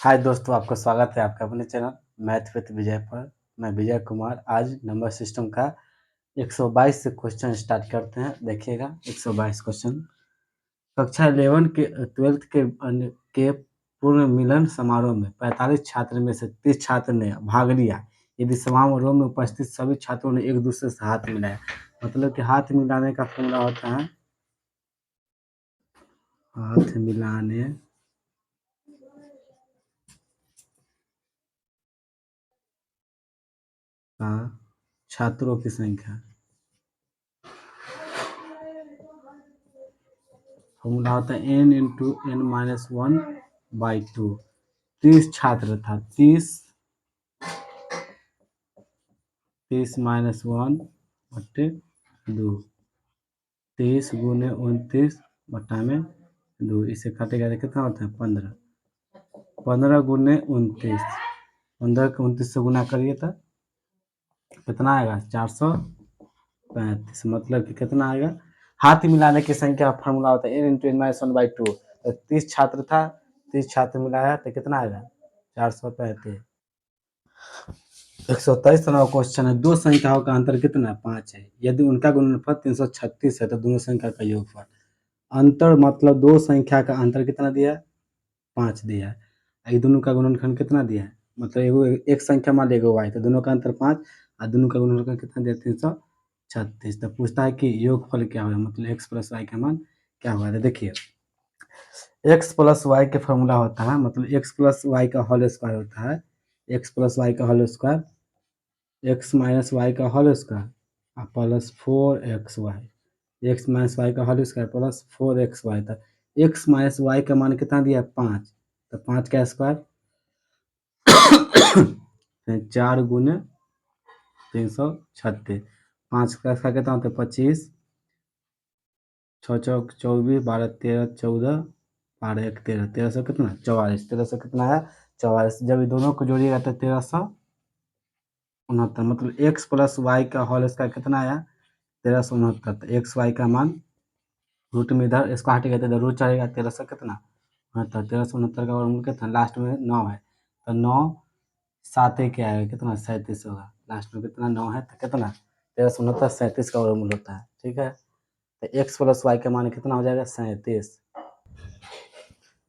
हाय दोस्तों, आपका स्वागत है आपके अपने चैनल मैथ विद विजय पर। मैं विजय कुमार। आज नंबर सिस्टम का 122 से क्वेश्चन स्टार्ट करते हैं। देखिएगा 122 क्वेश्चन। कक्षा 11 के 12th के पूर्ण मिलन समारोह में 45 छात्र में से 30 छात्र ने भाग लिया यदि समारोह में उपस्थित सभी छात्रों ने एक दूसरे से हाथ मिलाया। मतलब कि हाथ मिलाने का फॉर्मूला होता है हाथ मिलाने का छात्रों की संख्या। फॉर्मूला होता है n इंटू एन माइनस 1/2। 30 छात्र था। 30 माइनस 1/2। 30 गुने 29 बटा में 2। इसे काटेगा तो कितना होता है 15। 15 गुने 29। 15 को 29 से गुना करिए तो कितना आएगा 435। मतलब कि कितना आएगा हाथ मिलाने की संख्या फॉर्मूला होता है n इंटू एन माइनस 1/2। तो 30 छात्र था, 30 छात्र मिलाया तो कितना आएगा 435। 123 नंबर क्वेश्चन है। दो संख्याओं का अंतर कितना है 5 है। यदि उनका गुणनफल 336 है तो दोनों संख्या का योगफल। अंतर मतलब दो संख्या का अंतर कितना दिया है 5 दिया है। ये दोनों का गुणनखंड कितना दिया है मतलब एगो एक संख्या मान लेगा y तो दोनों का अंतर 5 और दोनों का गुणनखंड कितना दिया 336। तो पूछता है कि योगफल क्या होगा मतलब x प्लस वाई का मान क्या होगा। तो देखिए x प्लस वाई के फॉर्मूला होता है मतलब x प्लस वाई का होल स्क्वायर होता है। x प्लस वाई का whole square x minus y का whole square plus 4xy। X minus y का होल स्क्वायर प्लस 4xy तक। एक्स माइनस वाई का मान कितना दिया 5 तो 5 का स्क्वायर 4 गुने 336। 5 का स्क्वायर कितना होता है 25। 6 चौक 24 12 13 14 12 1 13 1300 कितना 44। 1300 कितना है 44। जब ये दोनों को जोड़िएगा तो 1369 मतलब एक्स प्लस वाई का होल स्क्वायर कितना आया 1369। तो एक्स वाई का मान रूट में इधर इसको हटेगा तो इधर रूट चढ़ेगा 1300 कितना 69। 1369 का वर्गमूल कितना लास्ट में 9 है तो 9 7 क्या आएगा कितना 37 होगा। लास्ट में कितना 9 है तो कितना 1369 37 का वर्गमूल होता है। ठीक है तो एक्स प्लस वाई का मान कितना हो जाएगा 37।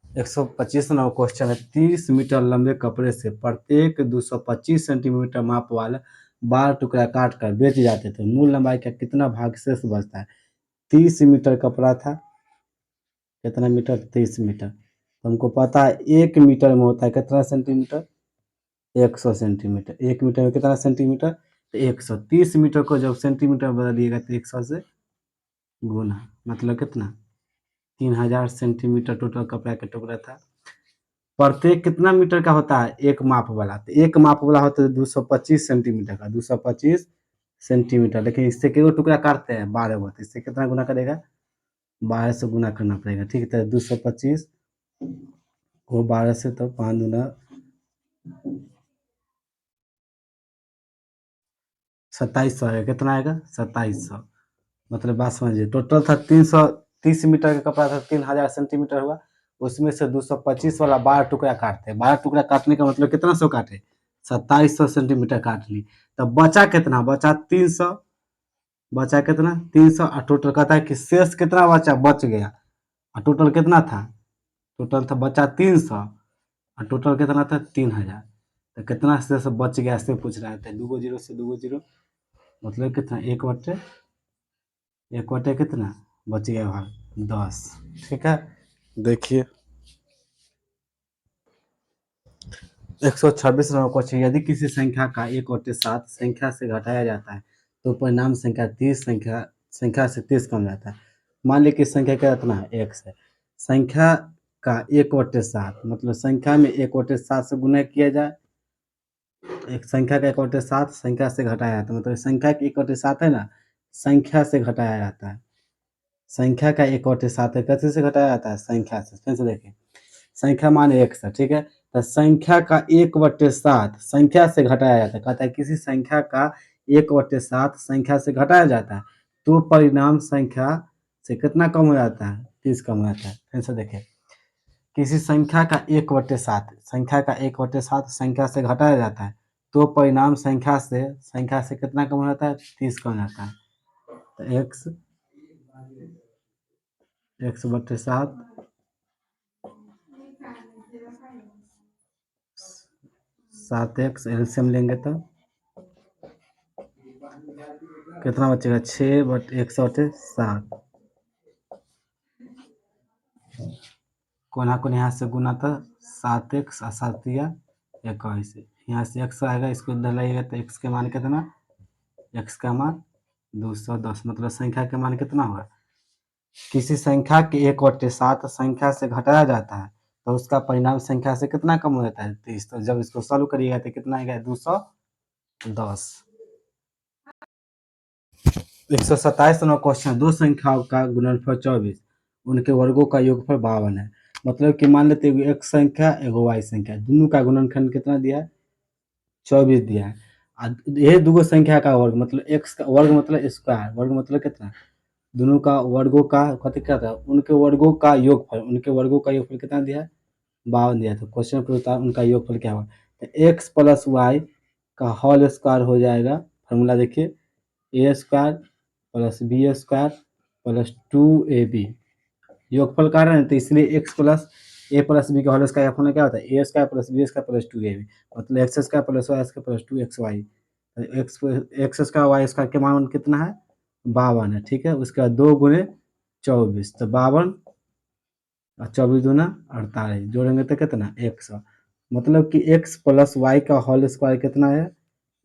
125 नंबर क्वेश्चन है। 30 मीटर लंबे कपड़े से प्रत्येक 225 सेंटीमीटर माप वाला 12 टुकड़ा काट कर बेच जाते थे। मूल लंबाई का कितना भाग शेष बचता है। 30 मीटर कपड़ा था। कितना मीटर 30 मीटर तो हमको पता है 1 मीटर में होता है कितना सेंटीमीटर 100 सेंटीमीटर। 1 मीटर में कितना सेंटीमीटर तो 100। 30 मीटर को जब सेंटीमीटर बदलिएगा तो 100 से गुना मतलब कितना 3000 सेंटीमीटर टोटल कपड़ा का टुकड़ा था। प्रत्येक कितना मीटर का होता है एक माप वाला तो एक माप वाला होता है 225 सेंटीमीटर का 225 सेंटीमीटर। लेकिन इससे क्यों टुकड़ा काटते हैं 12 को तो इससे कितना गुना करेगा 12 से गुना करना पड़ेगा। ठीक है तो 225 को 12 से तो 5 दूना 2700 आएगा। कितना आएगा 2700। मतलब बात समझिए टोटल था 330 मीटर का कपड़ा था 3000 सेंटीमीटर हुआ। उसमें से 225 वाला 12 टुकड़ा काटते हैं। 12 टुकड़ा काटने का मतलब कितना सौ काटे 2700 सेंटीमीटर काट ली। तब बचा कितना बचा 300। बचा कितना 300 और टोटल कहता है कि शेष कितना बचा बच गया और टोटल कितना था टोटल था बचा 300 और टोटल कितना था 3000। तो कितना शेष बच गया से पूछ रहा है। दो जीरो से दो जीरो मतलब कितना 1/1 कितना बच गया भाग 10। ठीक है देखिए 126 नंबर क्वेश्चन। यदि किसी संख्या का 1/7 संख्या से घटाया जाता है तो परिणाम संख्या 30 संख्या से 30 कम जाता है। मान लीजिए कि संख्या का कितना है x है। संख्या का 1/7 मतलब संख्या में 1/7 से गुना किया जाए। एक संख्या का 1/7 संख्या से घटाया जाता है मतलब संख्या का 1/7 है ना संख्या से घटाया जाता है। संख्या का 1/7 है कैसे से घटाया जाता है संख्या से। फिर से देखिए संख्या मान x है। ठीक है तो संख्या का 1/7 संख्या से घटाया जाता है। कहता है किसी संख्या का 1/7 संख्या से घटाया जाता है तो परिणाम संख्या से कितना कम हो जाता है 30 कम हो जाता है। फिर से देखिए किसी संख्या का 1/7 संख्या का 1/7 संख्या से घटाया जाता है तो परिणाम संख्या से कितना कम हो जाता है? 30 कम हो जाता है। तो x/7 7x एलसीएम लेंगे तो कितना बचेगा? 6/1/7 कोना को यहाँ से गुना था 7x और 7×21 यहाँ से x आएगा, इसको इधर लाइएगा तो x के मान कितना? x का मान 210 मतलब संख्या के मान कितना होगा? किसी संख्या के 1/7 संख्या से घटाया जाता है तो उसका परिणाम संख्या से कितना कम हो जाता है? 30। तो जब इसको सॉल्व करिएगा तो कितना आएगा? 210। 127 नंबर क्वेश्चन, दो संख्याओं का गुणनफल 24 उनके वर्गों का योगफल 52 है। मतलब कि मान लेते हैं एक संख्या एगो y संख्या दोनों का गुणनखंड कितना दिया है? 24 दिया है। ये दो संख्या का वर्ग मतलब x का वर्ग मतलब स्क्वायर, वर्ग मतलब कितना? दोनों का वर्गों का कथी कहता है? उनके वर्गों का योगफल कितना दिया है? 52 दिया। तो क्वेश्चन के अनुसार उनका योगफल क्या होगा? तो x प्लस वाई का होल स्क्वायर हो जाएगा। फॉर्मूला देखिए, a square plus b square plus 2ab योगफल कर रहे हैं तो इसलिए x plus a plus b का होल स्क्वायर का फॉर्मूला क्या होता है? A square plus b square plus 2ab मतलब x square plus y square plus 2xy। X square y square के मान कितना है? 52 है। ठीक है, उसके बाद 2 गुणे 24 तो 52 और 24 दूना 48 जोड़ेंगे तो कितना? 100 मतलब कि x प्लस वाई का होल स्क्वायर कितना है?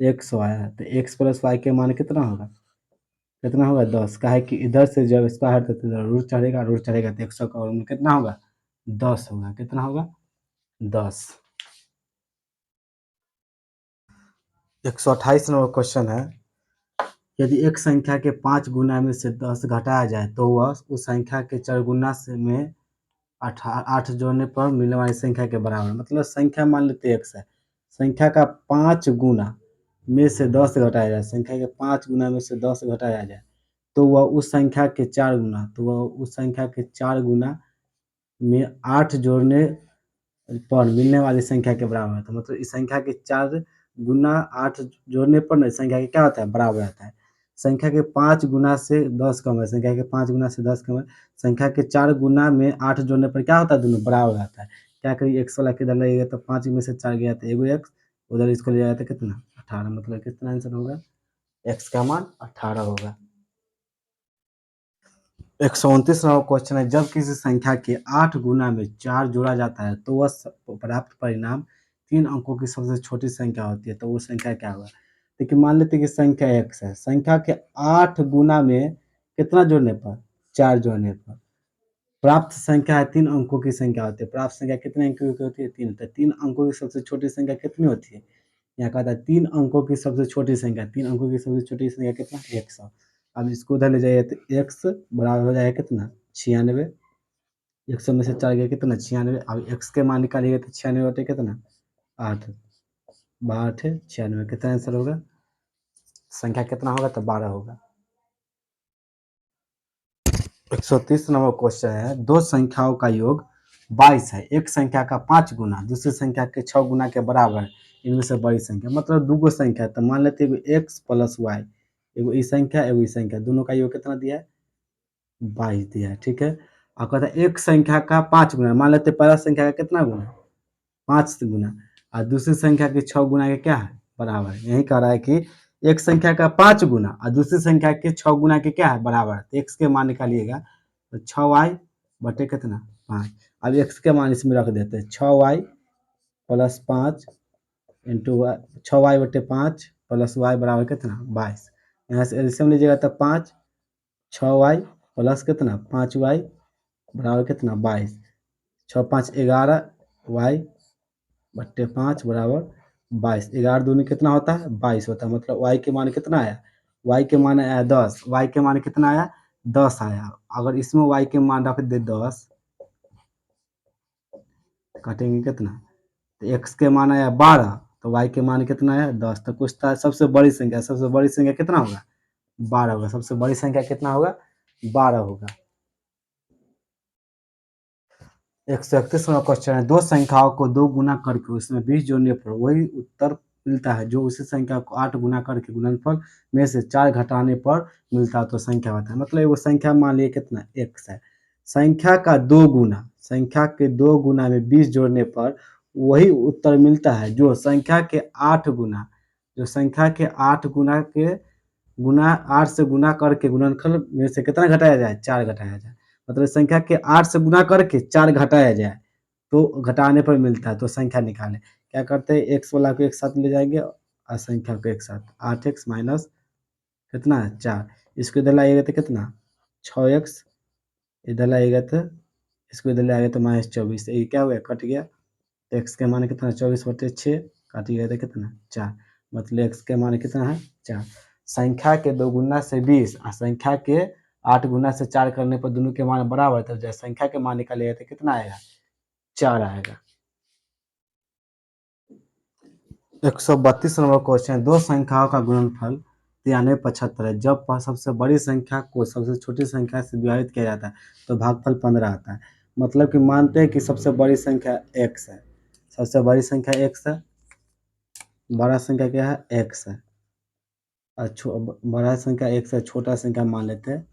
100 आया। तो x प्लस वाई के मान कितना होगा? 10 का है कि इधर से जब स्क्वायर हटता है तो इधर रूट चढ़ेगा तो 100 का वर्गमूल कितना होगा? 10 होगा। कितना होगा? 10। 128 नंबर क्वेश्चन है, यदि एक संख्या के 5 गुना में से 10 घटाया जाए तो वह उस संख्या के 4 गुना से में 8 जोड़ने पर मिलने वाली संख्या के बराबर। मतलब संख्या मान लेते हैं x है, संख्या का 5 गुना में से 10 घटाया जाए, संख्या के 5 गुना में से 10 घटाया जाए तो वह उस संख्या के 4 गुना में 8 जोड़ने पर मिलने वाली संख्या के बराबर है। तो मतलब इस संख्या के 4 गुना 8 जोड़ने पर ना संख्या के क्या होता है? बराबर आता है। संख्या के 5 गुना से 10 कम है, संख्या के 5 गुना से 10 कम है, संख्या के 4 गुना में 8 जोड़ने पर क्या होता है? दोनों बराबर आता है। क्या करिए, x वाला किधर लगेगा तो 5 में से 4 गया तो एगो x, उधर इसको ले जाएगा तो कितना? 18 मतलब कितना आंसर होगा? x का मान 18 होगा। 129 नंबर क्वेश्चन है, जब किसी संख्या के 8 गुना में 4 जोड़ा जाता है तो वह प्राप्त परिणाम 3 अंकों की सबसे छोटी संख्या होती है तो वो संख्या क्या होगा? देखिए मान लेते हैं कि संख्या x है, संख्या के 8 गुना में कितना जोड़ने पर? 4 जोड़ने पर प्राप्त संख्या है 3 अंकों की संख्या होती है। प्राप्त संख्या कितने अंकों की होती है? 3। तो 3 अंकों की सबसे छोटी संख्या कितनी होती है? यहाँ कहता है 3 अंकों की सबसे छोटी संख्या, 3 अंकों की सबसे छोटी संख्या कितना? 100। अब इसको उधर ले जाइए तो x बराबर हो जाएगा कितना? 96। 100 में से 4 गया कितना? 96। अब x के मान निकालिएगा तो 96 बटे कितना? 8 8 96 कितना आंसर होगा? संख्या कितना होगा? तो 12 होगा। 130 नंबर क्वेश्चन है, दो संख्याओं का योग 22 है, एक संख्या का 5 गुना दूसरी संख्या के 6 गुना के बराबर है, इनमें से बड़ी संख्या मतलब दूगो संख्या। तो मान लेते हैं एक्स प्लस वाई, एगो ई संख्या एगो ई संख्या, दोनों का योग कितना दिया है? 22 दिया है। ठीक है, और कहता है एक संख्या का 5 गुना, मान लेते हैं पहला संख्या का कितना गुना? 5 गुना, और दूसरी संख्या के 6 गुना के क्या है? बराबर है। यही कह रहा है कि एक संख्या का 5 गुना और दूसरी संख्या के 6 गुना के क्या है? बराबर है। तो एक्स के मान निकालिएगा तो 6y बटे कितना? 5। अब एक्स के मान इसमें रख देते हैं, 6y प्लस 5 इंटू 6y बटे 5 प्लस वाई बराबर कितना? 22। यहाँ से एलसीएम लीजिएगा तो 5 6y प्लस कितना? 5y बराबर कितना? 22। 6 5 11 y बट्टे 5 बराबर 22। 11 दूनी कितना होता है? 22 होता है। मतलब y के मान कितना आया? y के मान आया 10। y के मान कितना आया? 10 आया। अगर इसमें y के मान रख दे 10, काटेंगे कितना? तो x के मान आया 12 तो y के मान कितना आया? 10। तो कुछ था सबसे बड़ी संख्या कितना होगा? 12 होगा। सबसे बड़ी संख्या कितना होगा? 12 होगा। 131वां क्वेश्चन है, दो संख्याओं को 2 गुना करके उसमें 20 जोड़ने पर वही उत्तर मिलता है जो उसी संख्या को 8 गुना करके गुणनफल में से 4 घटाने पर मिलता है, तो संख्या होता है। मतलब वो संख्या मान लीजिए कितना x है, संख्या का 2 गुना, संख्या के 2 गुना में 20 जोड़ने पर वही उत्तर मिलता है जो संख्या के 8 गुना, जो संख्या के 8 गुना के गुना 8 से गुना करके गुणनफल में से कितना घटाया जाए, 4 घटाया जाए। मतलब संख्या के 8 से गुना करके 4 घटाया जाए तो घटाने पर मिलता है, तो संख्या निकालें। क्या करते हैं, एक्स वाला को एक साथ ले जाएंगे और संख्या को एक साथ, 8x माइनस कितना है 4, इसको इधर लाइएगा तो कितना 6x, इधर लाइएगा तो इसको इधर लाइएगा तो -24, ये क्या हुआ कट गया, एक्स के मान कितना 24/6 काट गया तो कितना 4, मतलब एक्स के मान कितना है 4। संख्या के 2 गुना से 20 और संख्या के 8 गुना से 4 करने पर दोनों के मान बराबर, तो जब संख्या के मान निकालिएगा तो कितना आएगा 4 आएगा। 132 नंबर क्वेश्चन, दो संख्याओं का गुणनफल 9375 है, जब सबसे बड़ी संख्या को सबसे छोटी संख्या से विभाजित किया जाता है तो भागफल 15 आता है। मतलब कि मानते हैं कि सबसे बड़ी संख्या x है, सबसे बड़ी संख्या x है, बड़ा संख्या क्या है x है, और बड़ा संख्या x है, छोटा संख्या मान लेते हैं,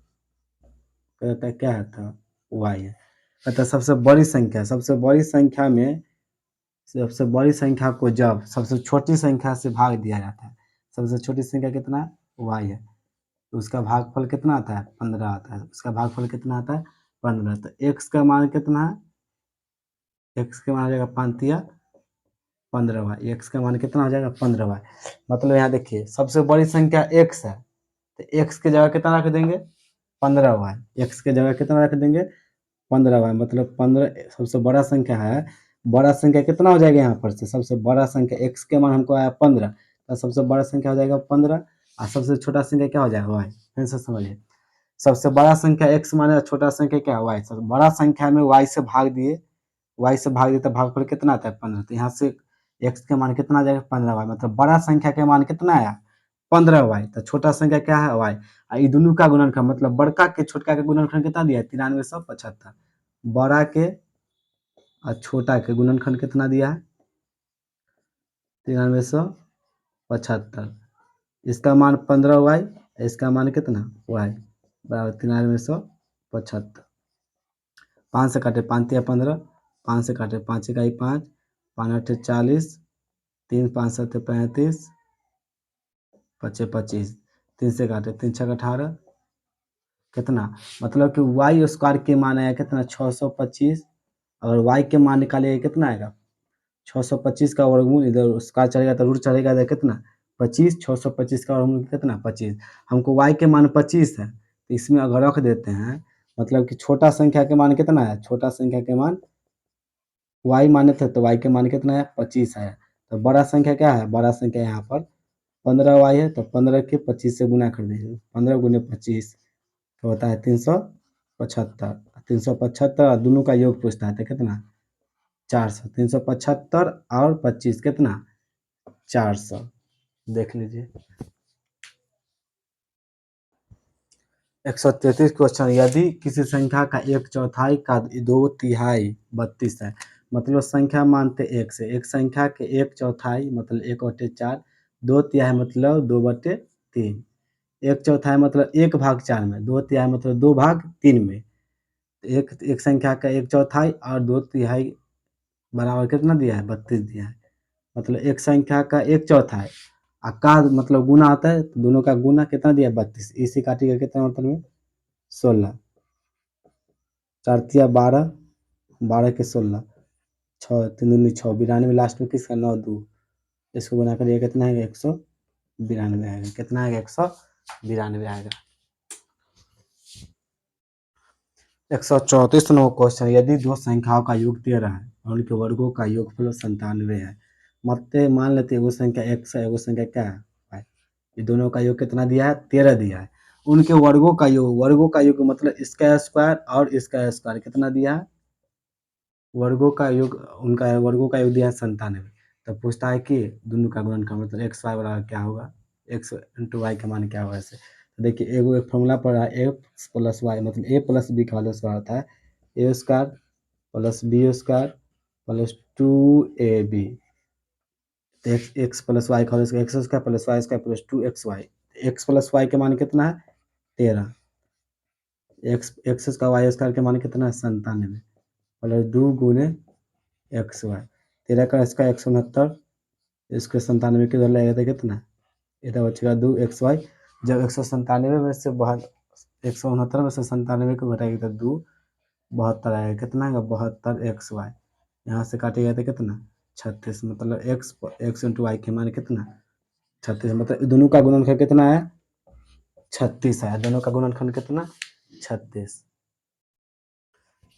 कहता है क्या है था y है। कहता सबसे बड़ी संख्या में सबसे बड़ी संख्या को जब सबसे छोटी संख्या से भाग दिया जाता है, सबसे छोटी संख्या कितना है y है, तो उसका भागफल कितना आता है 15 आता है, उसका भागफल कितना आता है 15, तो x का मान कितना है, x के मान आ जाएगा 5 15y, x का मान कितना हो जाएगा 15y। मतलब यहाँ देखिए सबसे बड़ी संख्या x है तो x की जगह कितना रख देंगे 15y, x की जगह कितना रख देंगे 15y, मतलब 15 सबसे बड़ा संख्या है, बड़ा संख्या कितना हो जाएगा यहाँ पर से, सबसे बड़ा संख्या x के मान हमको आया 15, तो सबसे बड़ा संख्या हो जाएगा 15 और सबसे छोटा संख्या क्या हो जाएगा y। फिर से समझिए, सबसे बड़ा संख्या x माने छोटा संख्या क्या है y, सबसे बड़ा संख्या में y से भाग दिए, y से भाग दिए तो भागफल कितना आता है 15, तो यहाँ से x के मान कितना आ जाएगा 15y, मतलब बड़ा संख्या के मान कितना आया 15y, तो छोटा संख्या क्या है y, और ये दोनों का गुणनखंड मतलब बड़का के छोटका के गुणनखंड कितना दिया है 9375, बड़ा के और छोटा के गुणनखंड कितना दिया है 9375, इसका मान 15y, इसका मान कितना y बराबर 9375। 5 से काटे 5 या 15, 5 से काटे 5 इकाई 5, 5 8 40, 3 5 7 35, 5 25, 3 से काटे 3 6 18, कितना मतलब कि वाई स्क्वायर के मान आया कितना 625, और वाई के मान निकालिएगा कितना आएगा 625 का वर्गमूल, इधर उसका चलेगा तो रूट चलेगा, इधर कितना 25, 625 का वर्गमूल कितना 25, हमको y के मान 25 है तो इसमें अगर रख देते हैं, मतलब कि छोटा संख्या के मान कितना है, छोटा संख्या के मान y माने थे तो y के मान कितना है 25 है, तो बड़ा संख्या क्या है, बड़ा संख्या यहाँ पर 15y है, तो 15 के 25 से गुना कर दीजिए, 15 गुने 25 तो होता है 375, 375 दोनों का योग पूछता है तो कितना 400, 375 और 25 कितना 400, देख लीजिए। 133 क्वेश्चन, यदि किसी संख्या का 1/4 का 2/3 32 है, मतलब संख्या मानते एक से, एक संख्या के 1/4 मतलब 1/4, 2/3 मतलब 2/3, 1/4 मतलब 1/4 में, 2/3 मतलब 2/3 में, एक एक संख्या का 1/4 और 2/3 बराबर कितना दिया है 32 दिया है, मतलब एक संख्या का 1/4 का मतलब गुना आता है, तो दोनों का गुना कितना दिया 32, इसी काटिएगा कितना मतलब में 16, 4 तिया 12, 12 के 16, 6 3 दूनी 6, 92 लास्ट में किसका 9 2, इसको गुना करिएगा कितना आएगा 192 आएगा, कितना आएगा 192 आएगा। 134 नंबर क्वेश्चन, यदि दो संख्याओं का योग 13 है और उनके वर्गों का योगफल 97 है, मतलब मान लेते हैं एगो संख्या x है, एगो संख्या क्या है y, ये दोनों का योग कितना दिया है 13 दिया है, उनके वर्गों का योग मतलब इसका स्क्वायर और इसका स्क्वायर कितना दिया है, वर्गों का योग, उनका वर्गों का योग दिया है 97, तो पूछता है कि दोनों का गुणन का मतलब एक्स वाई बराबर क्या होगा, एक्स इंटू वाई का मान क्या होगा ऐसे, तो देखिए एक फॉर्मूला पड़ा है एक्स प्लस वाई मतलब ए प्लस बी का वाला स्क्वायर होता है a square plus b square plus 2ab x plus y का x square plus y square plus 2xy। X plus Y के मान कितना है 13, एक्स एक्स का वाई स्क्वायर के मान कितना है 97 प्लस 2 गुने एक्स वाई। 13 का इसका 169 इसके 97 के इधर लगेगा तो कितना इधर बचेगा 2xy। जब 197 में से 169 में से 97 को घटाएगा तो 2 72 आएगा, कितना आएगा 72xy। यहाँ से काटेगा तो कितना 36, मतलब एक्स इंटू वाई के मान कितना 36, मतलब दोनों का गुणनखंड कितना है 36 है। दोनों का गुणनखंड कितना 36।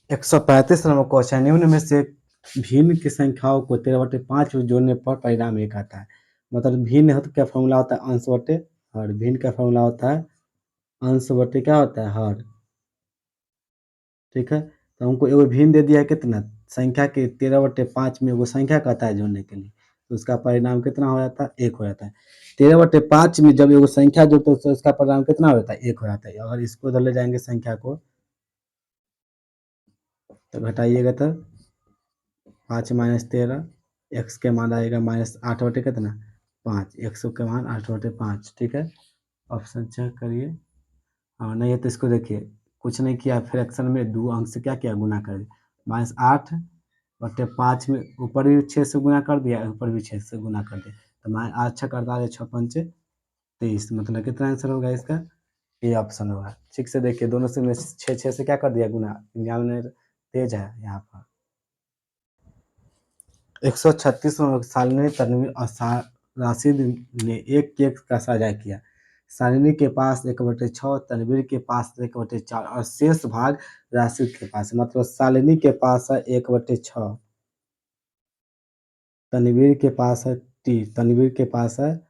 135 नंबर क्वेश्चन, निम्न में से भिन्न की संख्याओं को 13/5 में जोड़ने पर परिणाम एक आता है। मतलब भिन्न है तो क्या फॉर्मूला होता है अंश बटे हर। भिन्न का फॉर्मूला होता है अंश बटे क्या होता है हर। ठीक है, तो हमको एगो भिन्न दे दिया है कितना संख्या के 13/5 में एगो संख्या कहता है जोड़ने के लिए, तो उसका परिणाम कितना हो जाता है 1 हो जाता है। 13/5 में जब एगो संख्या जोड़ते हैं तो उसका परिणाम कितना हो जाता है 1 हो जाता है। अगर इसको इधर ले जाएंगे संख्या को तो घटाइएगा तो 5 माइनस 13, एक्स के मान आएगा -8 बटे कितना 5, एक्स के मान 8/5। ठीक है, ऑप्शन चेक करिए। हाँ नहीं है तो इसको देखिए, कुछ नहीं किया फ्रैक्शन में 2 अंक से क्या किया गुना कर दिया, -8/5 में ऊपर भी 6 से गुना कर दिया ऊपर भी 6 से गुना कर दिया, तो मैं 8 6 करता है 6 पंचे 23, मतलब कितना आंसर होगा इसका ये ऑप्शन होगा। ठीक से देखिए दोनों से में 6 6 से क्या कर दिया गुना, एग्जाम में तेज है यहाँ पर। 136 सालिनी तनवीर और राशिद ने एक केक का साझा किया। सालिनी के पास 1/6, तनवीर के पास 1/4 और शेष भाग राशिद के पास है। मतलब सालिनी के पास है 1/6, तनवीर के पास है तनवीर के पास है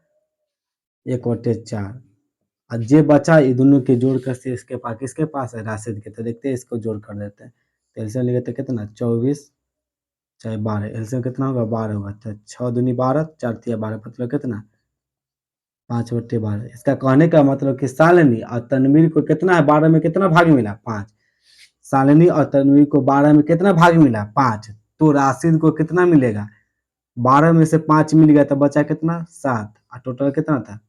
1/4 और जे बचा ये दोनों के जोड़ कर से इसके पास किसके पास है राशिद के। तो देखते हैं इसको जोड़ कर देते हैं, तो एलसीएम लेंगे तो कितना 24 चाहे 12, एलसीएम कितना होगा 12 होगा, तो 6 दूनी 12 4 तिया 12, मतलब कितना 5/12। इसका कहने का मतलब कि सालिनी और तनवीर को कितना है 12 में कितना भाग मिला 5, सालिनी और तनवीर को 12 में कितना भाग मिला 5, तो राशिद को कितना मिलेगा 12 में से 5 मिल गया तो बचा कितना 7, और टोटल कितना था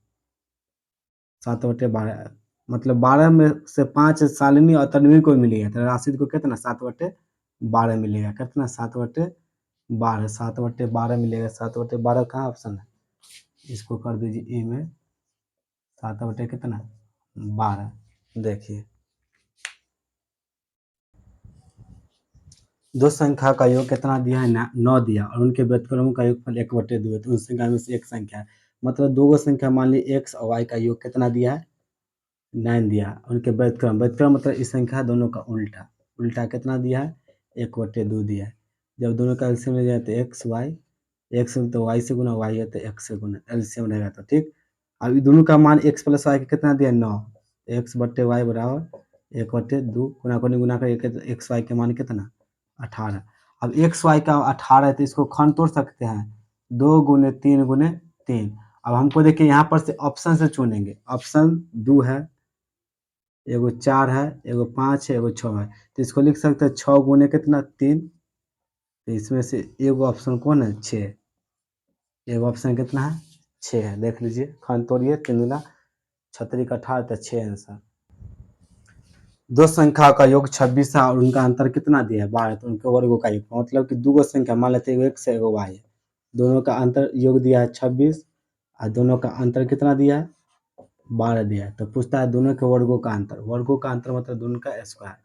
7/12, मतलब 12 में से 5 सालिनी और तनवीर को मिलेगा तो राशिद को कितना 7/12 मिलेगा, कितना 7/12, 7/12 मिलेगा। 7/12 कहाँ ऑप्शन है, इसको कर दीजिए ए में 7 कितना 12। देखिए दो संख्या का योग कितना दिया है 9 दिया और उनके व्युत्क्रमों का योगफल 1/2 है, तो उन संख्या में से एक संख्या है। मतलब दो गो संख्या मान ली एक्स और वाई का योग कितना दिया है 9 दिया, उनके व्युत्क्रम व्युत्क्रम मतलब इस संख्या दोनों का उल्टा, उल्टा कितना दिया है 1/2 दिया है। जब दोनों का एलसीएम ले जाए तो एक्स वाई, एक्स तो वाई से गुना, वाई है तो एक्स से गुना, एलसीएम रहेगा तो ठीक। अब ये दोनों का मान एक्स प्लस वाई का कितना दिया 9, x/y बराबर 1/2 गुना कोनी गुना कर एक्स वाई के मान कितना 18। अब एक्स वाई का 18 है तो इसको खंड तोड़ सकते हैं 2 गुने 3 गुने 3। अब हमको देखिए यहाँ पर से ऑप्शन से चुनेंगे, ऑप्शन 2 है, एगो 4 है, एगो 5 है, एगो 6 है, तो इसको लिख सकते हैं 6 गुने कितना 3, तो इसमें से एगो ऑप्शन कौन है 6, एगो ऑप्शन कितना है 6 है। देख लीजिए खंड तोड़िए 3 दूना 36 18 तो 6 आंसर। दो संख्या का योग 26 है और उनका अंतर कितना दिया है 12, तो उनके वर्गों का योग, मतलब कि दो गो संख्या मान लेते हैं एगो एक्स है एगो वाई है, दोनों का अंतर योग दिया है 26 और दोनों का अंतर कितना दिया है 12 दिया है। तो पूछता है दोनों के वर्गों का अंतर, वर्गों का अंतर मतलब दोनों का square,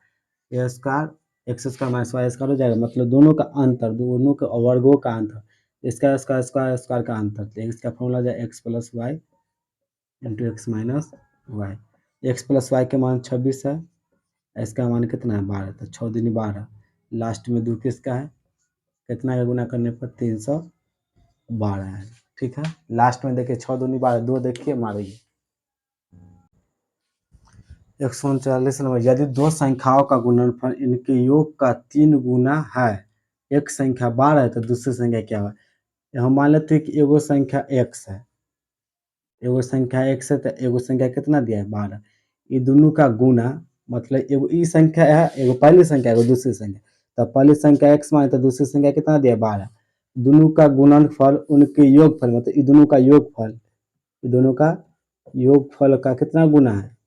a square x square minus y square हो जाएगा, मतलब दोनों का अंतर दोनों के वर्गों का अंतर, इसका स्क्वायर स्क्वायर स्क्वायर का अंतर, तो इसका फॉर्मूला हो जाए X plus Y into X minus Y. X plus Y के मान 26 है, इसका मान कितना है 12, तो 6 दूनी 12, लास्ट में 2 किसका है कितना का गुना करने पर 312 है। ठीक है, लास्ट में देखिए 6 दूनी 12, 2 देखिए मारिए। 139 नंबर, यदि दो संख्याओं का गुणनफल इनके योग का 3 गुना है, एक संख्या 12 है तो दूसरी संख्या क्या है, हम मान लेते हैं कि एगो संख्या x है, एगो संख्या x है तो एगो संख्या कितना दिया है 12, ये दोनों का गुना मतलब एगो ई संख्या है एगो पहली संख्या एगो दूसरी संख्या, तो पहली संख्या x माने तो दूसरी संख्या कितना दिया 12। दोनों का गुणनफल उनके योगफल मतलब ये दोनों का योगफल, ये दोनों का योगफल का कितना गुना है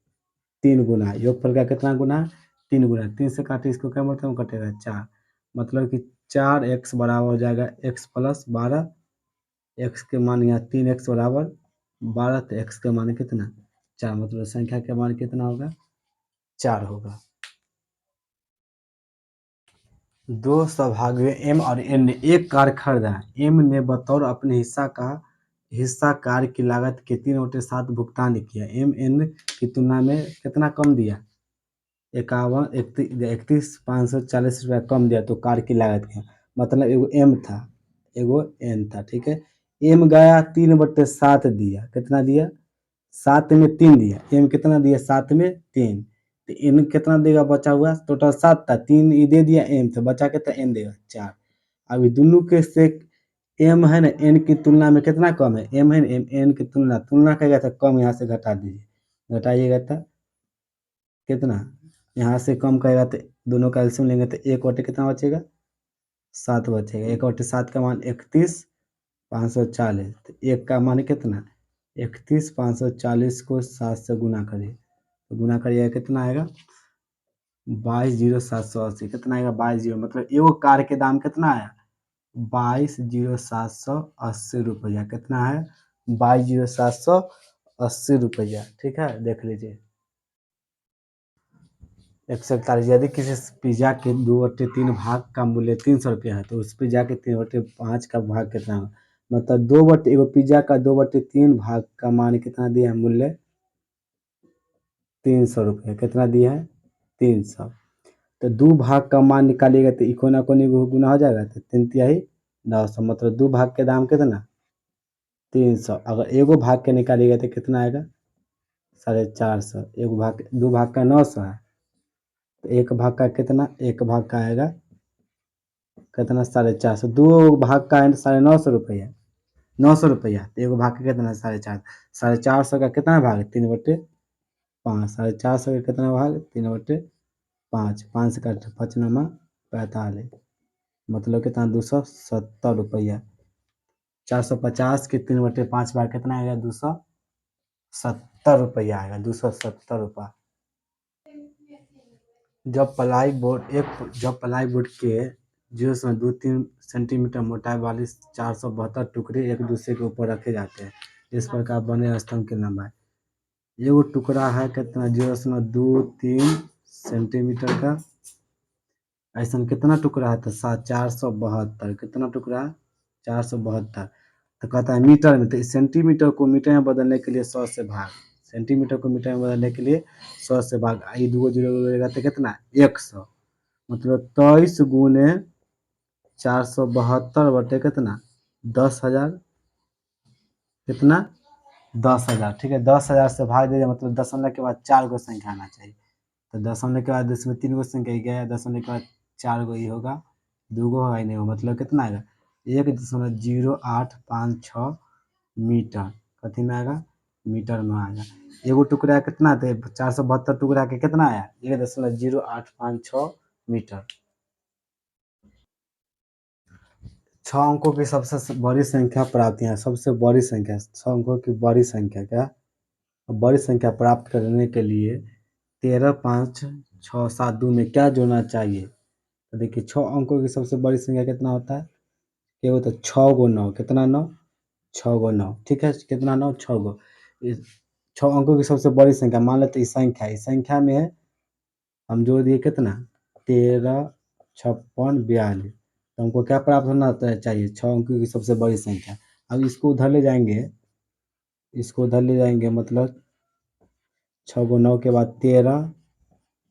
3 गुना। योगफल का कितना गुना है 3 गुना। 3 से काटे इसको क्या मतलब कटेगा 4, मतलब कि 4x बराबर हो जाएगा x प्लस 12। x के मान यहाँ 3x बराबर 12 तो x का मान कितना 4, मतलब संख्या का मान कितना होगा 4 होगा। दो सौभाग्य m और n ने एक कार खरीदा। m ने बतौर अपने हिस्सा कार की लागत के 3/7 भुगतान किया। m n की तुलना में कितना कम दिया 31,540 रुपया कम दिया तो कार की लागत क्या, मतलब एगो m था एगो n था, ठीक है। m गया 3/7 दिया, कितना दिया 7 में 3 दिया। m कितना दिया 7 में 3, तो n कितना देगा बचा हुआ टोटल 7 था, 3 ये दे दिया m तो बचा कितना n देगा 4। अभी दोनों के से m है ना n की तुलना में कितना कम है, m है ना n की तुलना करेगा तो कम, यहाँ से घटा दीजिए, घटाइएगा तो कितना यहाँ से कम करेगा तो दोनों का एलसीएम लेंगे तो 1/, कितना बचेगा 7 बचेगा। 1/7 का मान 31,540, तो 1 का मान कितना 31,540 को 7 से गुना करिए, तो गुना करिएगा कितना आएगा 22,780। कितना आएगा 22, मतलब एगो कार के दाम कितना आया 22,780 रुपया। कितना है 22,780 रुपया, ठीक है। देख लीजिए 141। यदि किसी पिज्जा के 2/3 भाग का मूल्य 300 रुपया है तो उस पिज्जा के 3/5 का भाग कितना है, मतलब एगो पिज्जा का 2/3 भाग का मान कितना दिया है मूल्य 300 रुपया। कितना दिया है 300, तो 2 भाग का मान निकालिएगा तो इको ना कोनी गुना हो जाएगा तो 3 × 900, मतलब 2 भाग के दाम कितना 300। अगर एगो भाग के निकालिएगा तो कितना आएगा 450। एगो भाग 2 भाग का 900 है, तो एक भाग का कितना, एक भाग का आएगा कितना 450। दो भाग का है 950 रुपया, 900 रुपया, तो एगो भाग का कितना 450। 450 का कितना भाग 3/5, 450 का कितना भाग 3/5, 5 से काट 5 9 45, मतलब कितना 270 रुपया। 450 के 3/5 बार कितना आएगा 270 रुपया आएगा, 270 रुपया। जब प्लाई बोर्ड के 0.23 सेंटीमीटर मोटाई वाली 472 टुकड़े एक दूसरे के ऊपर रखे जाते हैं, इस प्रकार बने स्तंभ की लंबाई। एगो टुकड़ा है कितना 0.23 सेंटीमीटर का, ऐसा कितना टुकड़ा है तो 472, कितना टुकड़ा है 472। तो कहता है मीटर में, तो इस सेंटीमीटर को मीटर में बदलने के लिए 100 से भाग, सेंटीमीटर को मीटर में बदलने के लिए 100 से भाग, ये 2 जीरो रहेगा तो कितना 100, मतलब 23 गुने 472 बटे कितना 10,000, कितना 10,000, ठीक है। 10,000 से भाग दीजिए, मतलब दशमलव के बाद 4 गो संख्या आना चाहिए, तो दशमलव के बाद इसमें 3 गो संख्या गया, दशमलव के बाद 4 गो ही होगा, 2 गो होगा ही नहीं होगा, मतलब कितना आएगा 1.0856 मीटर। कथी में आएगा मीटर में आएगा। एगो टुकड़ा कितना थे 472 टुकड़ा के कितना आया 1.0856 मीटर। 6 अंकों की सबसे बड़ी संख्या प्राप्त, यहाँ सबसे बड़ी संख्या 6 अंकों की बड़ी संख्या क्या, बड़ी संख्या प्राप्त करने के लिए 13 5 6 7 2 में क्या जोड़ना चाहिए। तो देखिए 6 अंकों की सबसे बड़ी संख्या कितना होता है, ये होता है 6 × 9, कितना 9 6 × 9, ठीक है, कितना 9 6 गो। 6 अंकों की सबसे बड़ी संख्या मान लेते इस संख्या में हम जोड़ दिए कितना 13 56 42, तो हमको क्या प्राप्त होना चाहिए 6 अंकों की सबसे बड़ी संख्या। अब इसको उधर ले जाएंगे, मतलब 6 × 9 के बाद 13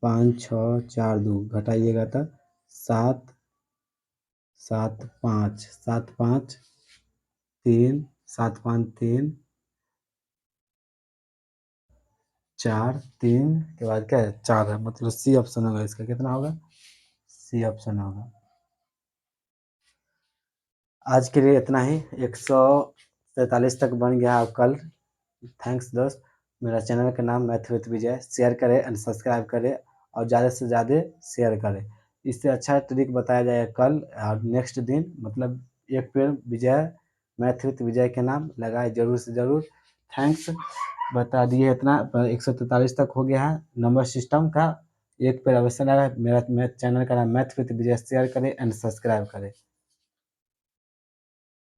5 6 4 2 घटाइएगा तो 7 7 5 7 5 3 7 5 3 4 3 के बाद क्या है 4 है, मतलब सी ऑप्शन होगा इसका, कितना होगा सी ऑप्शन होगा। आज के लिए इतना ही, 143 तक बन गया अब कल। थैंक्स दोस्त। मेरा चैनल का नाम मैथ विद विजय, शेयर करें एंड सब्सक्राइब करें और ज़्यादा से ज़्यादा शेयर करें। इससे अच्छा ट्रिक बताया जाएगा कल और नेक्स्ट दिन, मतलब एक पेड़ विजय, मैथ विथ विजय के नाम लगाए जरूर से जरूर। थैंक्स, बता दिए इतना। 143 तक हो गया है नंबर सिस्टम का। एक पेड़ अवश्य लगाए। मेरा चैनल का नाम मैथ विथ विजय, शेयर करें एंड सब्सक्राइब करें।